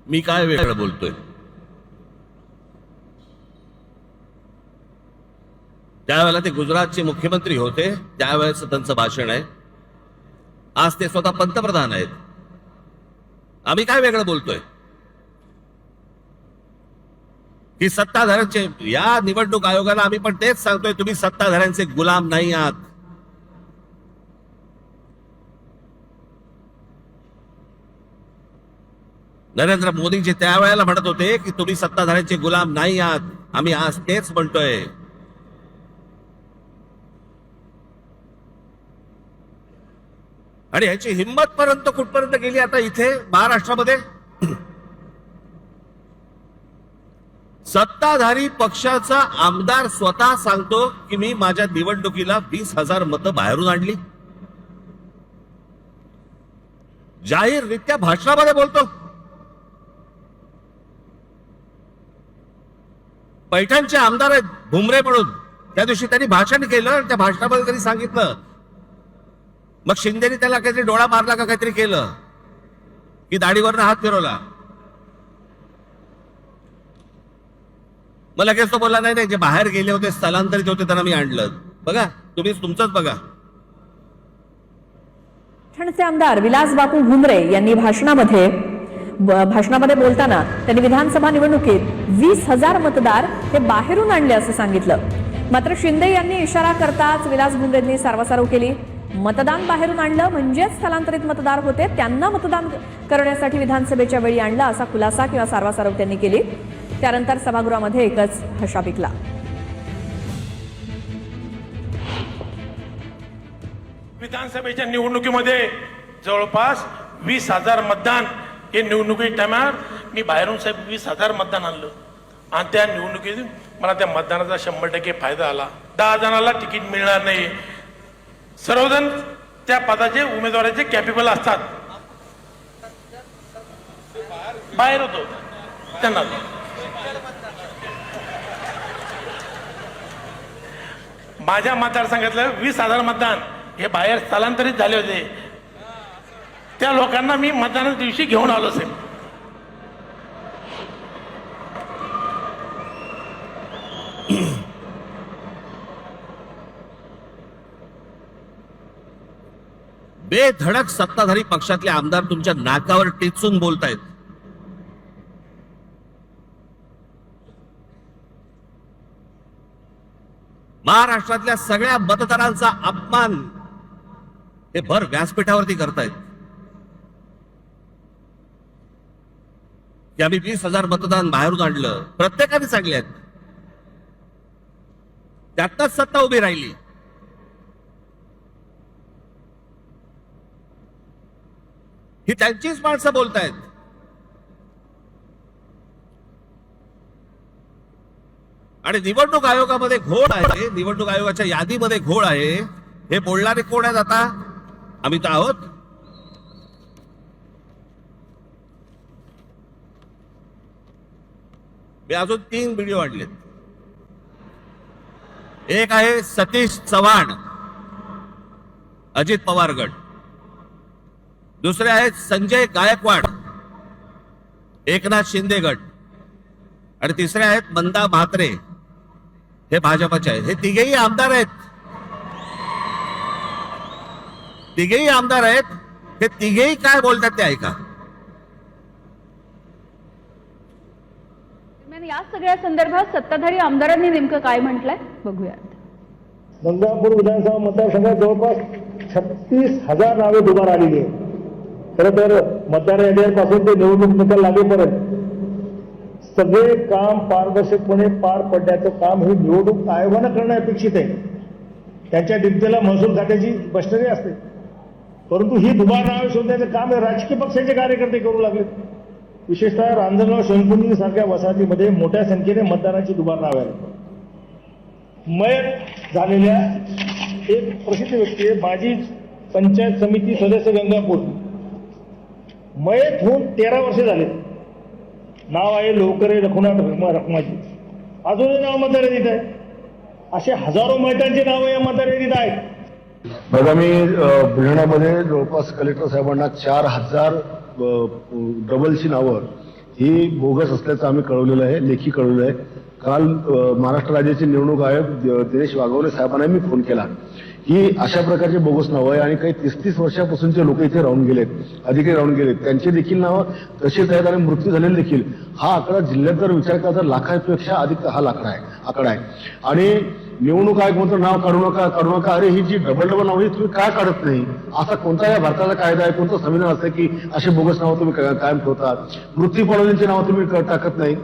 मी काय वेगळं बोलतोय? त्यावेळेला ते गुजरातचे मुख्यमंत्री होते, त्यावेळेस त्यांचं भाषण आहे. आज ते स्वतः पंतप्रधान आहेत. आम्ही काय वेगळं बोलतोय? की सत्ताधाऱ्यांचे, या निवडणूक आयोगाला आम्ही पण तेच सांगतोय, तुम्ही सत्ताधाऱ्यांचे गुलाम नाही आहात. नरेंद्र मोदीजी त्यावेळेला म्हणत होते की तुम्ही सत्ताधाऱ्यांचे गुलाम नाही आहात. आम्ही आज तेच म्हणतोय. आणि ह्याची हिंमत पर्यंत कुठपर्यंत गेली आता इथे महाराष्ट्रामध्ये? सत्ताधारी पक्षाचा आमदार स्वतः सांगतो की मी माझ्या निवडणुकीला 20,000 मतं बाहेरून आणली. जाहीररित्या भाषणामध्ये बोलतो. पैठणचे आमदार आहेत भुमरे म्हणून, त्या दिवशी त्यांनी भाषण केलं. त्या भाषणामध्ये त्यांनी सांगितलं, मग शिंदेनी त्याला काहीतरी डोळा मारला का काहीतरी केलं की दाढीवरनं हात फिरवला. मग लगेच तो बोलला, नाही जे बाहेर गेले होते, स्थलांतरित होते, त्यांना मी आणलं. बघा तुम्ही तुमचंच बघा. पैठणचे आमदार विलास बापू भुमरे यांनी भाषणामध्ये बोलताना त्यांनी विधानसभा निवडणुकीत 20,000 मतदार हे बाहेरून आणले असं सांगितलं. मात्र शिंदे यांनी इशारा करताच विलास भुमरेंनी सारवासारव केली. मतदान बाहेरून आणलं म्हणजेच स्थलांतरित मतदार होते, त्यांना मतदान करण्यासाठी विधानसभेच्या वेळी आणलं असा खुलासा किंवा सारवासारव त्यांनी केली. त्यानंतर सभागृहामध्ये एकच हशा पिकला. विधानसभेच्या निवडणुकीमध्ये जवळपास 20,000 मतदान हे निवडणुकी टायमार मी बाहेरून साहेब 20,000 मतदान आणलं. आणि त्या निवडणुकीत मला त्या मतदानाचा 100% फायदा आला. 10 जणांना तिकीट मिळणार नाही. सर्वजण त्या पदाचे उमेदवाराचे कॅपेबल असतात. बाहेर होतो त्यांना. माझ्या मतदारसंघातलं 20,000 मतदान हे बाहेर स्थलांतरित झाले होते. त्या लोकांना मी मतदानाच्या दिवशी घेऊन आलो असेल. बेधडक सत्ताधारी पक्षातले आमदार तुमच्या नाकावर टिचून बोलतायत. महाराष्ट्रातल्या सगळ्या मतदारांचा अपमान हे भर व्यासपीठावरती करतायत की आम्ही 20,000 मतदान बाहेरून आणलं. प्रत्येकाने सांगले आहेत. त्यातच सत्ता उभी राहिली. ही त्यांचीच माणसं बोलतायत. आणि निवडणूक आयोगामध्ये घोळ आहे, निवडणूक आयोगाच्या यादीमध्ये घोळ आहे. हे बोलणारे कोण आहेत आता? आम्ही तर आहोत. मी अजून 3 व्हिडिओ आणलेत. एक आहे सतीश चव्हाण, अजित पवार गट. दुसरे आहेत संजय गायकवाड, एकनाथ शिंदे गट. आणि तिसरे आहेत मंदा म्हात्रे, हे भाजपचे आहेत. हे तिघेही आमदार आहेत. तिघेही आमदार आहेत. हे तिघेही काय बोलतात ते ऐका. या सगळ्या संदर्भात सत्ताधारी आमदारांनी नेमकं काय म्हटलंय बघूयात. गंगापूर विधानसभा मतदारसंघात जवळपास 36,000 नावे दुबार आलेली आहेत. खरं तर मतदार यादीपासून ते निवडणूक निकाल लागेपर्यंत सगळे काम पारदर्शकपणे पार पडण्याचं काम हे निवडणूक आयोगानं करणं अपेक्षित आहे. त्यांच्या डिप्टीला महसूल खात्याची मशिनरी असते. परंतु ही दुबार नावे शोधण्याचं काम हे राजकीय पक्षाचे कार्यकर्ते करू लागले. विशेषतः रांजणगाव शंकुनी सारख्या वसाहतीमध्ये मोठ्या संख्येने मतदानाची दुबार नावे आहेत. मयत झालेल्या एक प्रसिद्ध व्यक्ती आहे, माजी पंचायत समिती सदस्य गंगापूर. मयत होऊन 13 वर्षे झाले. नाव आहे लोकरे रघुनाथ रखमाजी. अजूनही नाव मतदार यादीत आहे. असे हजारो मयतांची नावं या मतदार यादीत आहेत. आगामी बुलढाण्यामध्ये जवळपास कलेक्टर साहेबांना 4,000 डबलची नावं ही बोगस असल्याचं आम्ही कळवलेलं आहे, लेखी कळवलं आहे. काल महाराष्ट्र राज्याचे निवडणूक आयोग दिनेश वाघोले साहेबांना मी फोन केला की अशा प्रकारचे बोगस नावं आहे आणि काही 30-30 वर्षापासूनचे लोक इथे राहून गेलेत, अधिकारी राहून गेलेत, त्यांचे देखील नावं तसेच आहेत आणि मृत्यू झालेले देखील. हा आकडा जिल्ह्यात जर विचार केला तर लाखापेक्षा अधिक हा आकडा आहे. आणि निवडणूक आयोग म्हणतो नाव काढू नका. अरे ही जी डबल नाव ही तुम्ही काय काढत नाही? असा कोणता या भारताचा कायदा आहे, कोणतं संविधान असतं की असे बोगस नावं तुम्ही कायम ठेवतात? मृत्यू पावलेल्यांची नावं तुम्ही टाकत नाही.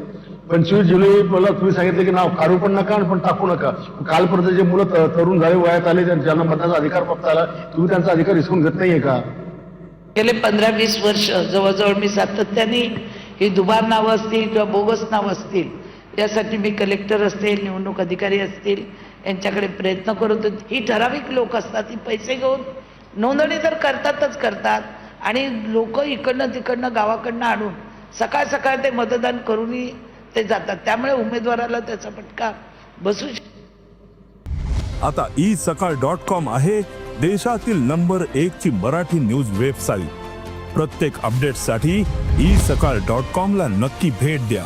25 जुलैला तुम्ही सांगितलं की नाव काढू पण नका पण टाकू नका. कालपर्यंत जे मुलं तरुण झाले, वयात आले, ज्यांना मतदानाचा अधिकार प्राप्त झाला, तुम्ही त्यांचा अधिकार हिसकून घेत नाहीये का? गेले 15-20 वर्ष जवळजवळ मी सातत्याने ही दुबार नावं असतील किंवा बोगस नावं असतील यासाठी मी कलेक्टर असतील, निवडणूक अधिकारी असतील यांच्याकडे प्रयत्न करत होते. ही ठराविक लोक असतात, ही पैसे घेऊन नोंदणी तर करतात आणि लोक इकडनं तिकडनं गावाकडनं आणून सकाळ सकाळ ते मतदान करूनही ते जातात. त्यामुळे उमेदवाराला त्याचा फटका बसू शकतो. आता isakal.com आहे देशातील नंबर 1 ची मराठी न्यूज वेबसाईट. प्रत्येक अपडेटसाठी isakal.com ला नक्की भेट द्या.